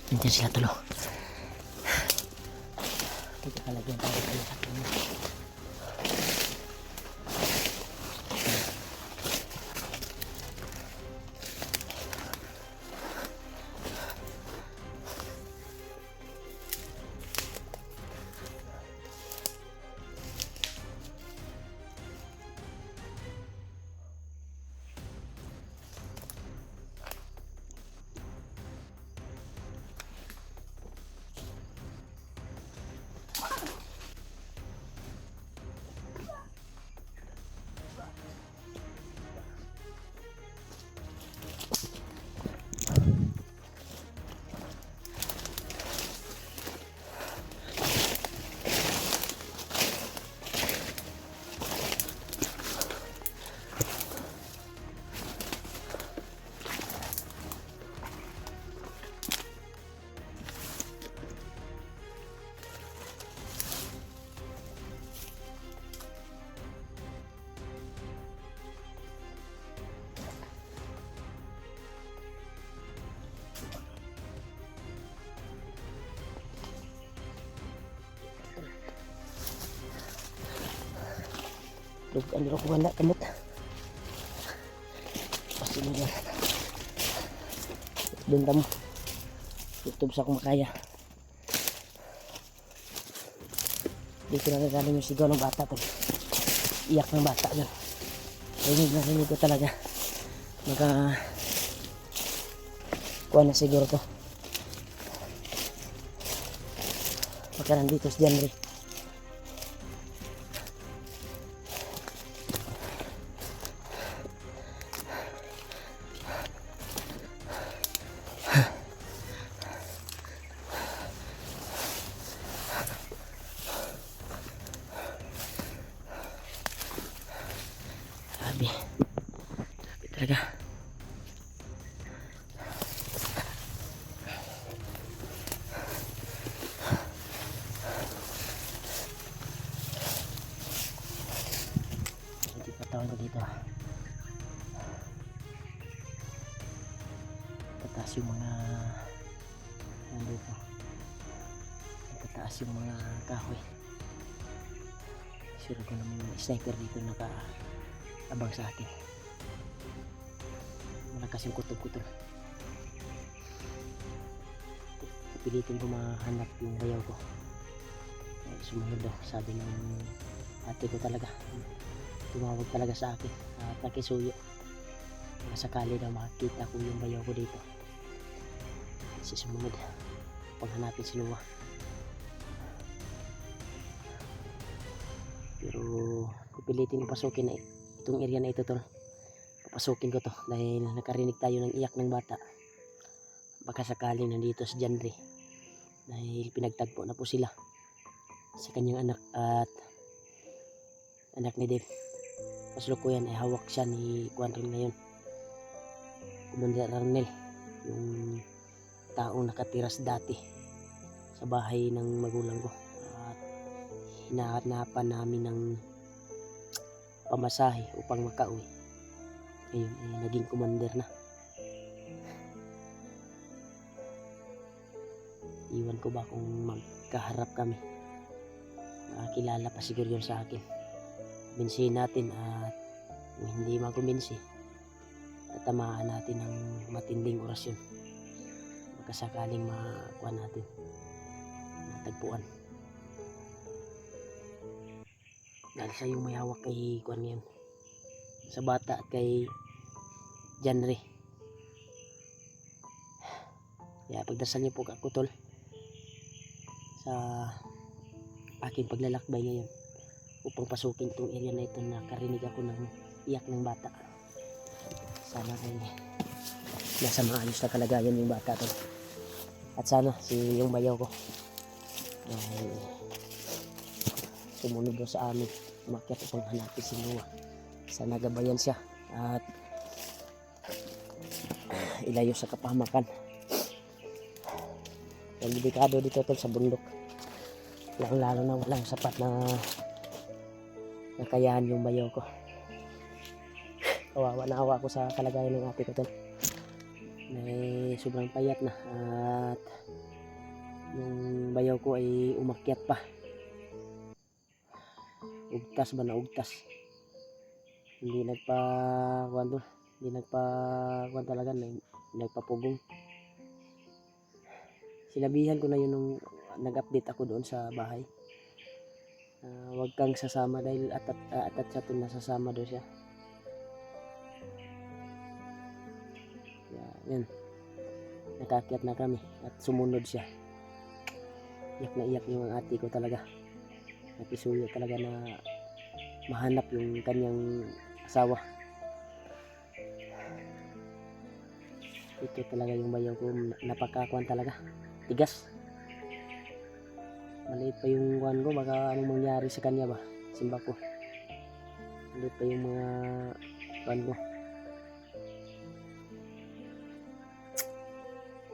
Nandiyan sila tulo. Dito kalagyan tayo kayo sa kanya. Dugaan nila kung wala kamot. Pasti mo dyan. Benta mo. YouTube sa kumakaya. Dito na nagaling yung sigaw ng bata to. Iyak ng bata yun. Rinig ko talaga. Kuha na siguro to. Pagka nandito si Janry. Sabi talaga. Hindi patawan ko dito. Tataas yung mga nandito. Tataas yung mga kahoy. Sure ko naman yung sniper dito naka-abang sa atin. Malakas yung kutob-kutob. Pilitin ko mahanap yung bayaw ko. Sumunod daw, sabi ng ate ko talaga. Tumawag talaga sa akin at nakisuyo. Sakali daw makakita ko yung bayaw ko dito. Kasi sumunod paghanapin si Noah. Pero pipilitin ko pasukin na itong area na ito tol. Papasukin ko to dahil nakarinig tayo ng iyak ng bata. Baka sakaling nandito si Janry dahil pinagtagpo na po sila sa kanyang anak at anak ni Dave. Kasalukuyan ay hawak siya ni Juan rin ngayon, Commander Arnel, yung taong nakatiras dati sa bahay ng magulang ko. At hinahanapan namin ng pamasahe upang makauwi. Ngayon ay naging commander na. Iwan ko ba kung magkaharap kami, makakilala pa siguro yun sa akin. Binsihin natin at kung hindi makumbinsi, tatamaan natin ng matinding orasyon. Magkasakaling makuha natin, matagpuan. Dahil siya yung may hawak kay kuwan ngayon, sa bata at kay Janry. Kaya pagdasal niyo po ako tol sa aking paglalakbay ngayon upang pasukin itong area na ito. Nakarinig ako ng iyak ng bata. Sana ay nasa maayos na kalagayan yung bata tol. At sana si yung bayaw ko ay sumunod doon sa amin, umakyat upang hanapin si Noah. Sana gabayan siya at ilayo sa kapahamakan. Ang delikado dito tol sa bundok, lalo na walang sapat na nakayahan yung bayaw ko. Kawawa na awa ko sa kalagayan ng ate ko tol. sobrang payat na at yung bayaw ko ay umakyat pa. Ugtas ba na ugtas. Hindi nagpa talaga, nagpapugong. Sinabihan ko na yun nung nag-update ako doon sa bahay. Huwag kang sasama dahil atat siya ito nasasama doon siya. Yan. Nakakyat na kami at sumunod siya. Iyak na iyak yung ate ko talaga. Nakisuyo talaga na mahanap yung kanyang asawa. Ito talaga yung bayaw ko, napakakuan talaga. Tigas. Maliit pa yung kuan ko, baka anong mangyari sa kanya ba? Simba ko. Maliit pa yung mga kuan ko.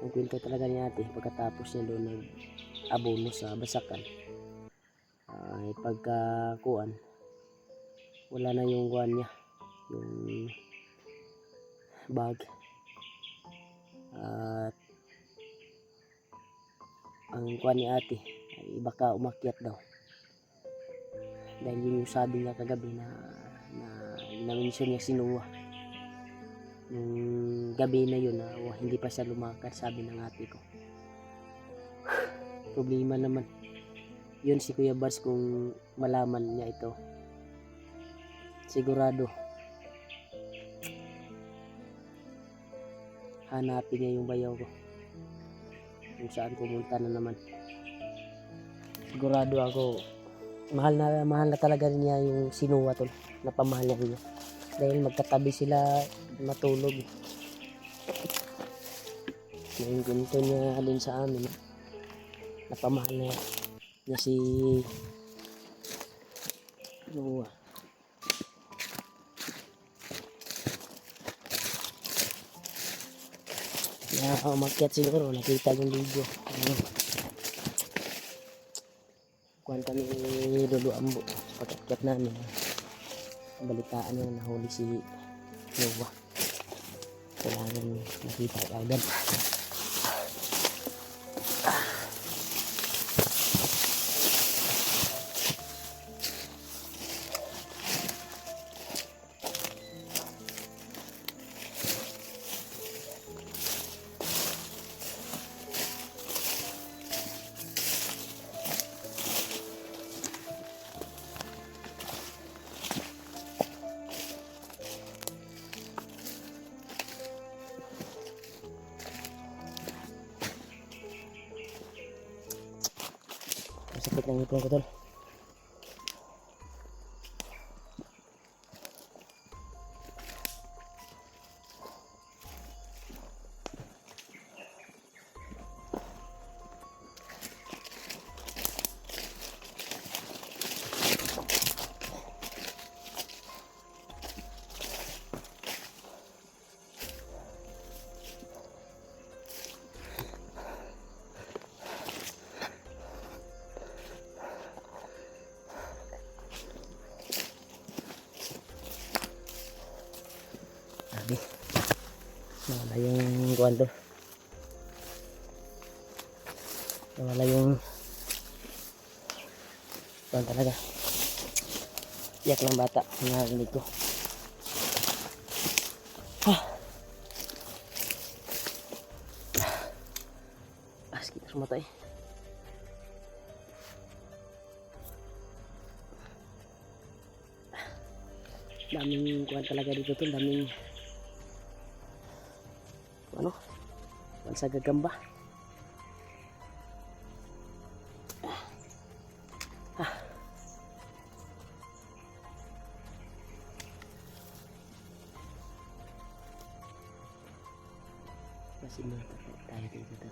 Ang kwento talaga ni ate, pagkatapos niya doon nag-abono sa basakan. Ay pagkakuan, wala na yung kuan niya, yung bag. At ang kuan ni ate ay baka umakyat daw. Dahil yung sabi niya kagabi na mention niya si Noah. Yung gabi na yun na hindi pa siya lumakad, sabi ng ate ko. Problema naman yun si Kuya Bars kung malaman niya ito. Sigurado hanapin niya yung bayaw ko kung saan pumunta na naman. Sigurado ako mahal na talaga niya yung sinuwa tol, napamahalan niya dahil magkatabi sila matulog. Yung ganito niya din sa amin, napamahal niya si Noah. Umakyat siguro, nakita yung video. Kuhan kami ni Lolo Ambo sa pag-akyat namin. Balitaan niya na nahuli si Noah. Kailangan nakita agad. Sakit ng ngipin ko tol. Sabi nawala yung kuwan to, nawala yung kuwan talaga. Iyak ng bata, narinig ko. Sakit sa mata eh. Daming kuwan talaga dito tol, daming ano, kuwan sa gagamba. Kasi matapat tayo dito to.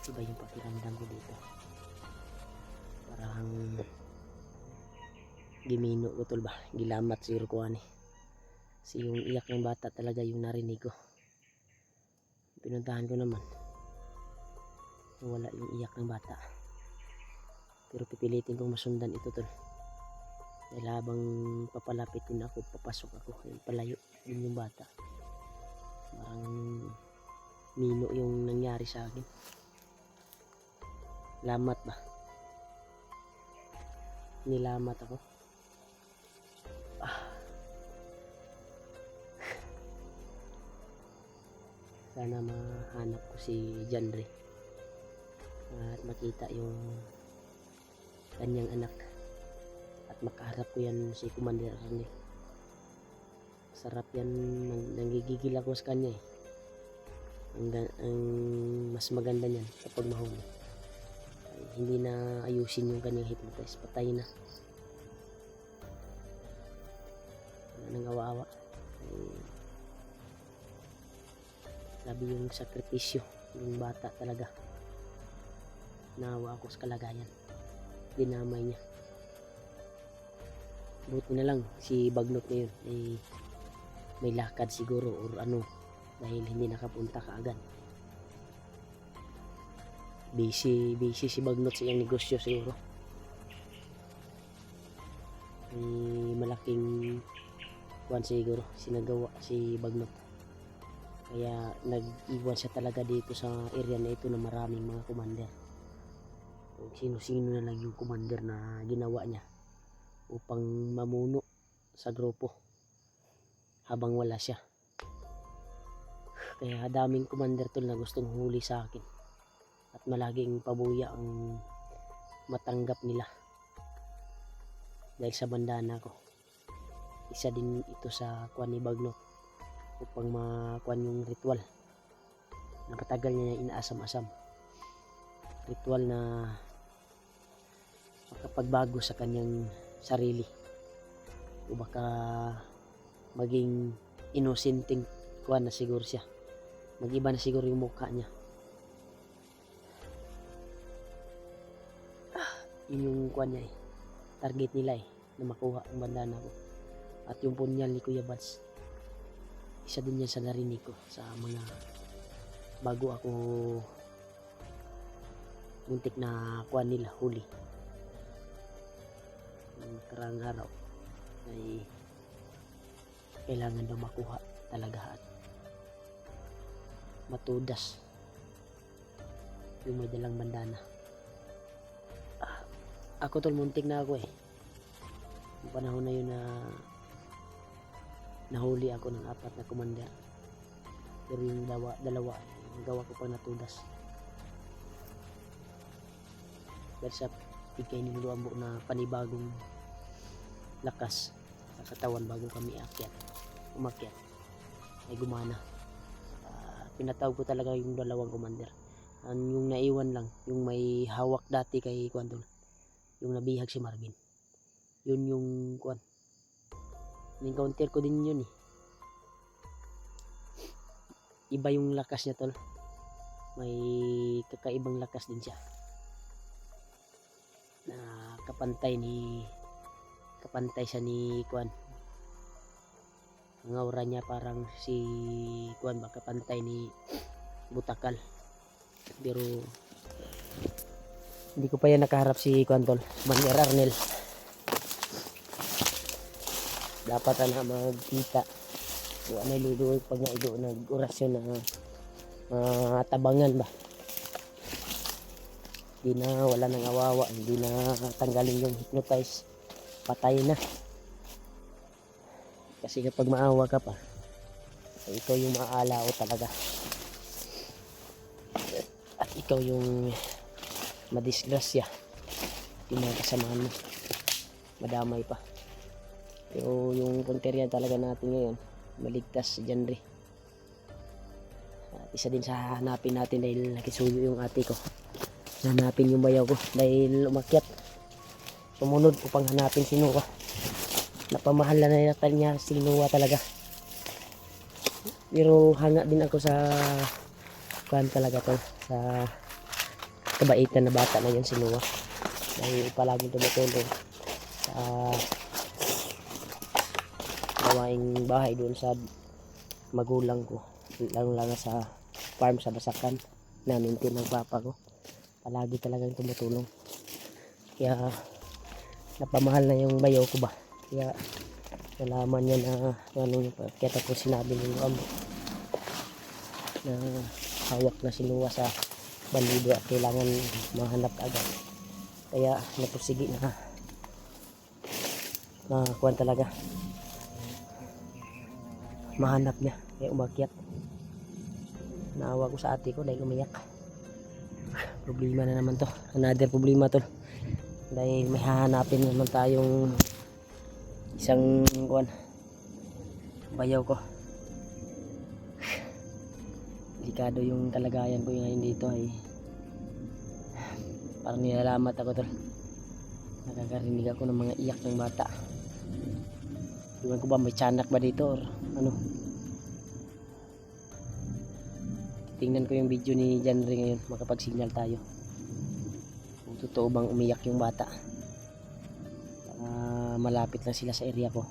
Iba yung pakiramdam ko dito. Parang gimino ko tol ba, gilamat siguro ko ani. Kasi yung iyak ng bata talaga yung narinig ko. Pinuntahan ko naman, wala yung iyak ng bata. Pero pipilitin kong masundan ito tol. Dahil habang papalapit din ako, papasok ako, palayo din yung bata. Parang Mino yung nangyari sa akin. Lamat ba? Nilamat ako. Sana mahanap ko si Janre at makita yung kanyang anak at makaharap ko yan si Commander Arnel. Sarap yan, nanggigigil ako sa kanya eh. Ang mas maganda niyan kapag mahuli ay hindi na ayusin yung kanyang hypnotize, patay na. Wala nang awa-awa. Grabe yung sakripisyo yung bata talaga. Naawa ako sa kalagayan, dinamay niya. Buti na lang si Bagnot ngayon eh, may lakad siguro or ano, dahil hindi nakapunta kaagad. Busy si Bagnot sa iyang negosyo siguro. May malaking kuwan siguro sinagawa si Bagnot. Kaya nag-iwan siya talaga dito sa area na ito na maraming mga commander. Kung sino-sino na lang yung commander na ginawa niya upang mamuno sa grupo habang wala siya. Kaya daming commander tol na gustong huli sa akin at malaging pabuya ang matanggap nila dahil sa bandana ko. Isa din ito sa kuwan ni Bagnot upang makuan yung ritual na katagal niya inaasam-asam, ritual na makapagbago sa kanyang sarili o baka maging inosenteng kuan na siguro siya, mag-iba na siguro yung mukha niya. Yun yung kuan niya eh, target nila eh, na makuha ang bandana ko at yung punyal ni Kuya Bads. Isa din yan sa narinig ko sa mga bago ako muntik na kuha nila huli. Yung karang araw ay kailangan daw makuha talaga at matudas yung may dalang bandana. Ako tol, muntik na ako eh. Yung panahon na yun na nahuli ako ng 4 na commander, pero yung dalawa gawa ko pa natudas dahil sa bigay ni Luambo na panibagong lakas sa katawan bago kami umakyat ay gumana. Pinatawag ko talaga yung 2 commander. Yung naiwan lang yung may hawak dati kay Kwantol, yung nabihag si Marvin, yun yung kwan. Ni-counter ko din yun eh. Iba yung lakas niya tol. May kakaibang lakas din siya. Na kapantay siya ni Kwan. Ang aura niya parang si Kwan ba, kapantay ni Butakal. Pero hindi ko pa yan nakaharap si Kwan tol, Commander Arnel. Dapat na magkita o ano ludo pag naido nag-orasyon na tabangan ba, hindi na wala nang awawa, hindi na tanggalin yung hypnotize, patay na. Kasi kapag maawa ka pa ikaw yung maaalao talaga at ikaw yung madisgrasya, yung mga kasamahan mo madamay pa. Pero yung punterian talaga natin ngayon, maligtas si Janre. At isa din sa hanapin natin dahil nakisuyo yung ate ko. Hanapin yung bayaw ko dahil umakyat. Sumunod upang hanapin si Noah. Napamahal na natin niya si Noah talaga. Pero hanga din ako sa kuhan talaga to, sa kabaitan na bata na yun si Noah. Dahil palaging tumutulong sa gawaing bahay doon sa magulang ko, lalo lang sa farm sa Basakan na maintain ng papa ko. Palagi talagang tumutulong, kaya napamahal na yung bayaw ko ba. Kaya nalaman niya na ano, kaya tapos sinabi ng amo na hawak na sinuwa sa bandido at kailangan mahanap agad. Kaya napursige na kuwan talaga. Mahanap niya. Kaya umakyat. Naawa ko sa ate ko dahil umiyak. Problema na naman to. Another problema to. Dahil may hahanapin naman tayong isang kuwan. Bayaw ko. Delikado yung kalagayan ko ngayon dito ay parang nilalamat ako tol. Nakakarinig ako ng mga iyak ng bata. Iwan ko ba may tiyanak ba dito or ano. Tingnan ko yung video ni Janry ngayon, makapag-signal tayo kung totoo bang umiyak yung bata. Malapit lang sila sa area ko.